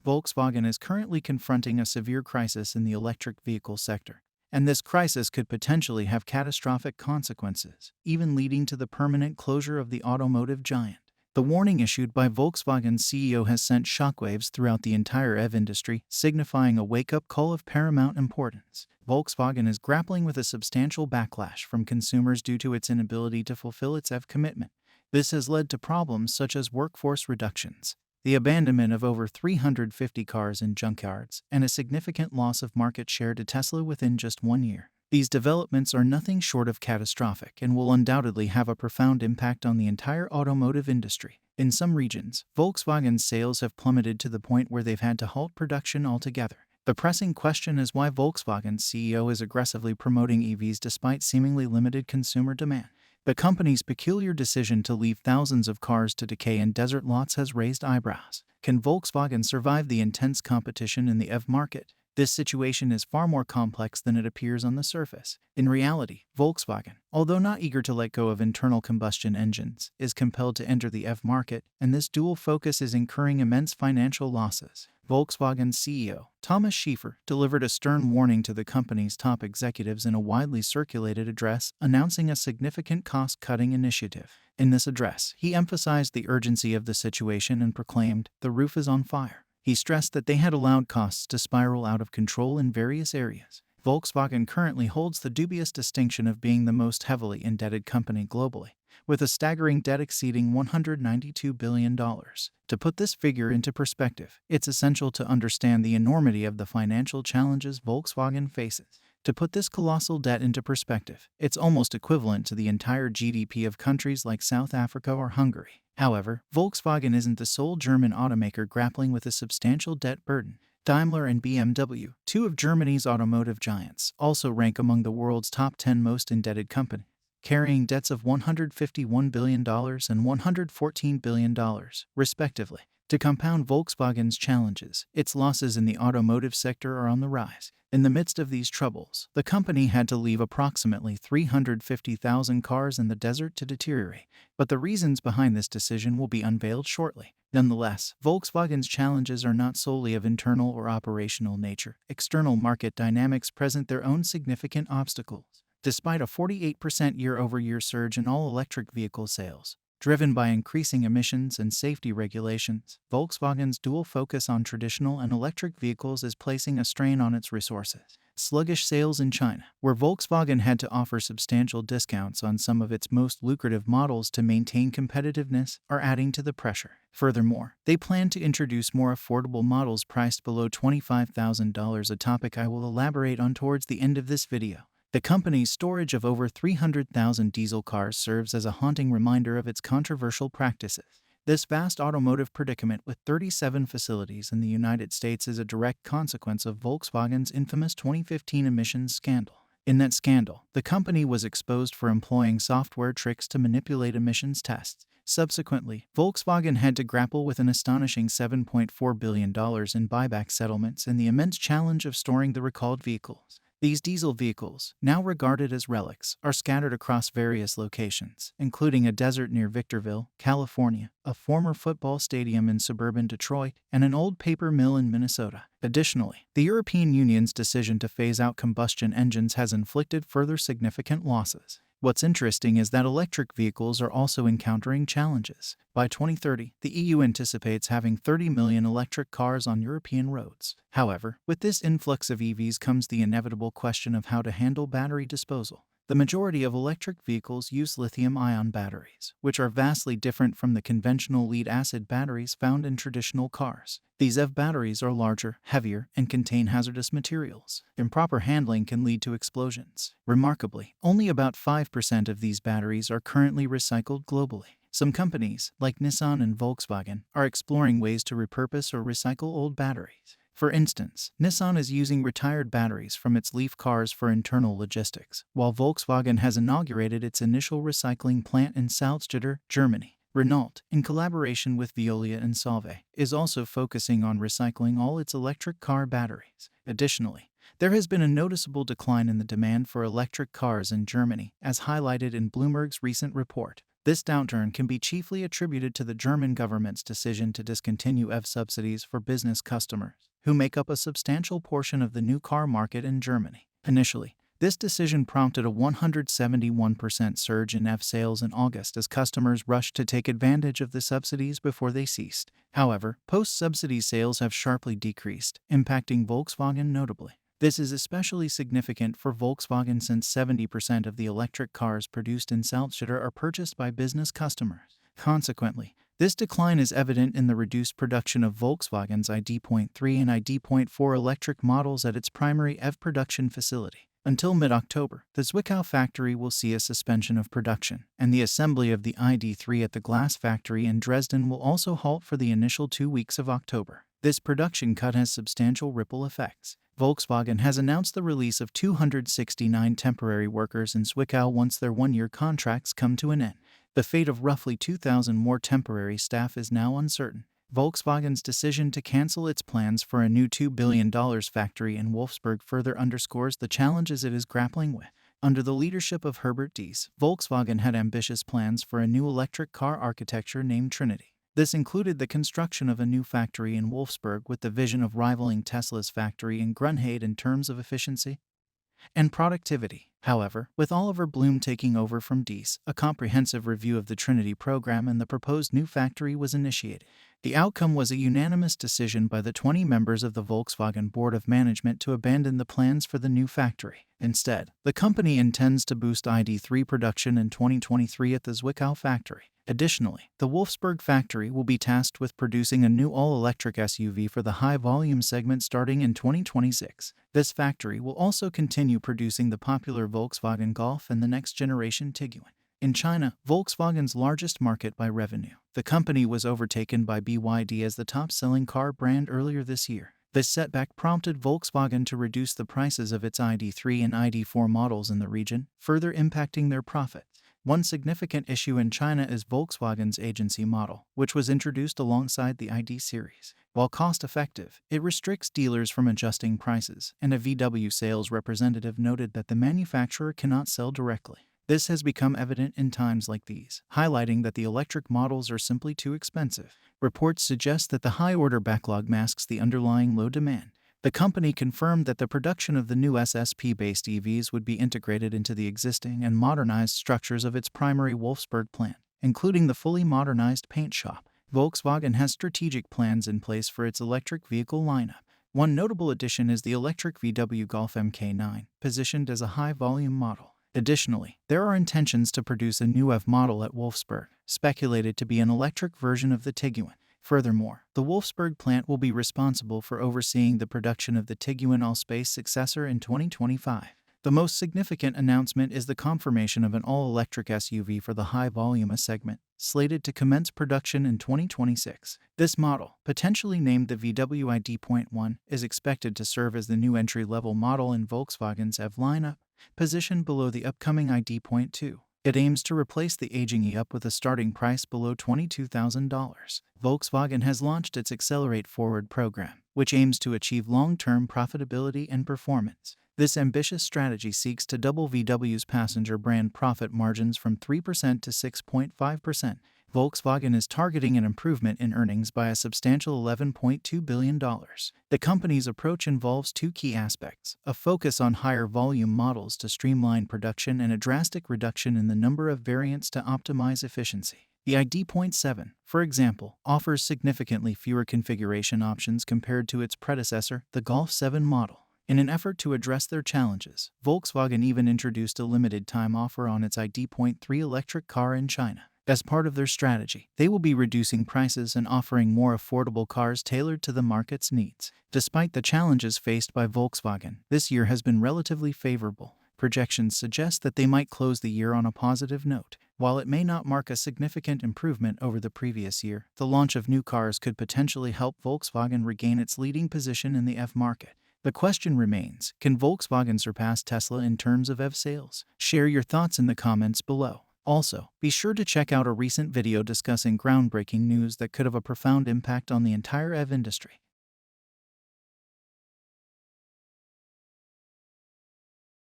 Volkswagen is currently confronting a severe crisis in the electric vehicle sector, and this crisis could potentially have catastrophic consequences, even leading to the permanent closure of the automotive giant. The warning issued by Volkswagen's CEO has sent shockwaves throughout the entire EV industry, signifying a wake-up call of paramount importance. Volkswagen is grappling with a substantial backlash from consumers due to its inability to fulfill its EV commitment. This has led to problems such as workforce reductions, the abandonment of over 350 cars in junkyards, and a significant loss of market share to Tesla within just 1 year. These developments are nothing short of catastrophic and will undoubtedly have a profound impact on the entire automotive industry. In some regions, Volkswagen's sales have plummeted to the point where they've had to halt production altogether. The pressing question is why Volkswagen's CEO is aggressively promoting EVs despite seemingly limited consumer demand. The company's peculiar decision to leave thousands of cars to decay in desert lots has raised eyebrows. Can Volkswagen survive the intense competition in the EV market? This situation is far more complex than it appears on the surface. In reality, Volkswagen, although not eager to let go of internal combustion engines, is compelled to enter the EV market, and this dual focus is incurring immense financial losses. Volkswagen's CEO, Thomas Schiefer, delivered a stern warning to the company's top executives in a widely circulated address, announcing a significant cost-cutting initiative. In this address, he emphasized the urgency of the situation and proclaimed, "The roof is on fire." He stressed that they had allowed costs to spiral out of control in various areas. Volkswagen currently holds the dubious distinction of being the most heavily indebted company globally, with a staggering debt exceeding $192 billion. To put this figure into perspective, it's essential to understand the enormity of the financial challenges Volkswagen faces. To put this colossal debt into perspective, it's almost equivalent to the entire GDP of countries like South Africa or Hungary. However, Volkswagen isn't the sole German automaker grappling with a substantial debt burden. Daimler and BMW, two of Germany's automotive giants, also rank among the world's top 10 most indebted companies, carrying debts of $151 billion and $114 billion, respectively. To compound Volkswagen's challenges, its losses in the automotive sector are on the rise. In the midst of these troubles, the company had to leave approximately 350,000 cars in the desert to deteriorate, but the reasons behind this decision will be unveiled shortly. Nonetheless, Volkswagen's challenges are not solely of internal or operational nature. External market dynamics present their own significant obstacles. Despite a 48% year-over-year surge in all-electric vehicle sales, driven by increasing emissions and safety regulations, Volkswagen's dual focus on traditional and electric vehicles is placing a strain on its resources. Sluggish sales in China, where Volkswagen had to offer substantial discounts on some of its most lucrative models to maintain competitiveness, are adding to the pressure. Furthermore, they plan to introduce more affordable models priced below $25,000, a topic I will elaborate on towards the end of this video. The company's storage of over 300,000 diesel cars serves as a haunting reminder of its controversial practices. This vast automotive predicament with 37 facilities in the United States is a direct consequence of Volkswagen's infamous 2015 emissions scandal. In that scandal, the company was exposed for employing software tricks to manipulate emissions tests. Subsequently, Volkswagen had to grapple with an astonishing $7.4 billion in buyback settlements and the immense challenge of storing the recalled vehicles. These diesel vehicles, now regarded as relics, are scattered across various locations, including a desert near Victorville, California, a former football stadium in suburban Detroit, and an old paper mill in Minnesota. Additionally, the European Union's decision to phase out combustion engines has inflicted further significant losses. What's interesting is that electric vehicles are also encountering challenges. By 2030, the EU anticipates having 30 million electric cars on European roads. However, with this influx of EVs comes the inevitable question of how to handle battery disposal. The majority of electric vehicles use lithium-ion batteries, which are vastly different from the conventional lead-acid batteries found in traditional cars. These EV batteries are larger, heavier, and contain hazardous materials. Improper handling can lead to explosions. Remarkably, only about 5% of these batteries are currently recycled globally. Some companies, like Nissan and Volkswagen, are exploring ways to repurpose or recycle old batteries. For instance, Nissan is using retired batteries from its Leaf cars for internal logistics, while Volkswagen has inaugurated its initial recycling plant in Salzgitter, Germany. Renault, in collaboration with Veolia and Solvay, is also focusing on recycling all its electric car batteries. Additionally, there has been a noticeable decline in the demand for electric cars in Germany, as highlighted in Bloomberg's recent report. This downturn can be chiefly attributed to the German government's decision to discontinue EV subsidies for business customers, who make up a substantial portion of the new car market in Germany. Initially, this decision prompted a 171% surge in EV sales in August as customers rushed to take advantage of the subsidies before they ceased. However, post-subsidy sales have sharply decreased, impacting Volkswagen notably. This is especially significant for Volkswagen since 70% of the electric cars produced in Salzgitter are purchased by business customers. Consequently, this decline is evident in the reduced production of Volkswagen's ID.3 and ID.4 electric models at its primary EV production facility. Until mid-October, the Zwickau factory will see a suspension of production, and the assembly of the ID.3 at the glass factory in Dresden will also halt for the initial 2 weeks of October. This production cut has substantial ripple effects. Volkswagen has announced the release of 269 temporary workers in Zwickau once their one-year contracts come to an end. The fate of roughly 2,000 more temporary staff is now uncertain. Volkswagen's decision to cancel its plans for a new $2 billion factory in Wolfsburg further underscores the challenges it is grappling with. Under the leadership of Herbert Diess, Volkswagen had ambitious plans for a new electric car architecture named Trinity. This included the construction of a new factory in Wolfsburg with the vision of rivaling Tesla's factory in Grünheide in terms of efficiency and productivity. However, with Oliver Blume taking over from Diess, a comprehensive review of the Trinity program and the proposed new factory was initiated. The outcome was a unanimous decision by the 20 members of the Volkswagen Board of Management to abandon the plans for the new factory. Instead, the company intends to boost ID.3 production in 2023 at the Zwickau factory. Additionally, the Wolfsburg factory will be tasked with producing a new all-electric SUV for the high-volume segment starting in 2026. This factory will also continue producing the popular Volkswagen Golf and the next-generation Tiguan. In China, Volkswagen's largest market by revenue, the company was overtaken by BYD as the top-selling car brand earlier this year. This setback prompted Volkswagen to reduce the prices of its ID.3 and ID.4 models in the region, further impacting their profits. One significant issue in China is Volkswagen's agency model, which was introduced alongside the ID series. While cost-effective, it restricts dealers from adjusting prices, and a VW sales representative noted that the manufacturer cannot sell directly. This has become evident in times like these, highlighting that the electric models are simply too expensive. Reports suggest that the high order backlog masks the underlying low demand. The company confirmed that the production of the new SSP-based EVs would be integrated into the existing and modernized structures of its primary Wolfsburg plant, including the fully modernized paint shop. Volkswagen has strategic plans in place for its electric vehicle lineup. One notable addition is the electric VW Golf MK9, positioned as a high-volume model. Additionally, there are intentions to produce a new EV model at Wolfsburg, speculated to be an electric version of the Tiguan. Furthermore, the Wolfsburg plant will be responsible for overseeing the production of the Tiguan Allspace successor in 2025. The most significant announcement is the confirmation of an all-electric SUV for the high-volume segment, slated to commence production in 2026. This model, potentially named the VW ID.1, is expected to serve as the new entry-level model in Volkswagen's EV lineup, positioned below the upcoming ID.2. It aims to replace the aging e-up with a starting price below $22,000. Volkswagen has launched its Accelerate Forward program, which aims to achieve long-term profitability and performance. This ambitious strategy seeks to double VW's passenger brand profit margins from 3% to 6.5%. Volkswagen is targeting an improvement in earnings by a substantial $11.2 billion. The company's approach involves two key aspects: a focus on higher volume models to streamline production and a drastic reduction in the number of variants to optimize efficiency. The ID.7, for example, offers significantly fewer configuration options compared to its predecessor, the Golf 7 model. In an effort to address their challenges, Volkswagen even introduced a limited-time offer on its ID.3 electric car in China. As part of their strategy, they will be reducing prices and offering more affordable cars tailored to the market's needs. Despite the challenges faced by Volkswagen, this year has been relatively favorable. Projections suggest that they might close the year on a positive note. While it may not mark a significant improvement over the previous year, the launch of new cars could potentially help Volkswagen regain its leading position in the EV market. The question remains, can Volkswagen surpass Tesla in terms of EV sales? Share your thoughts in the comments below. Also, be sure to check out a recent video discussing groundbreaking news that could have a profound impact on the entire EV industry.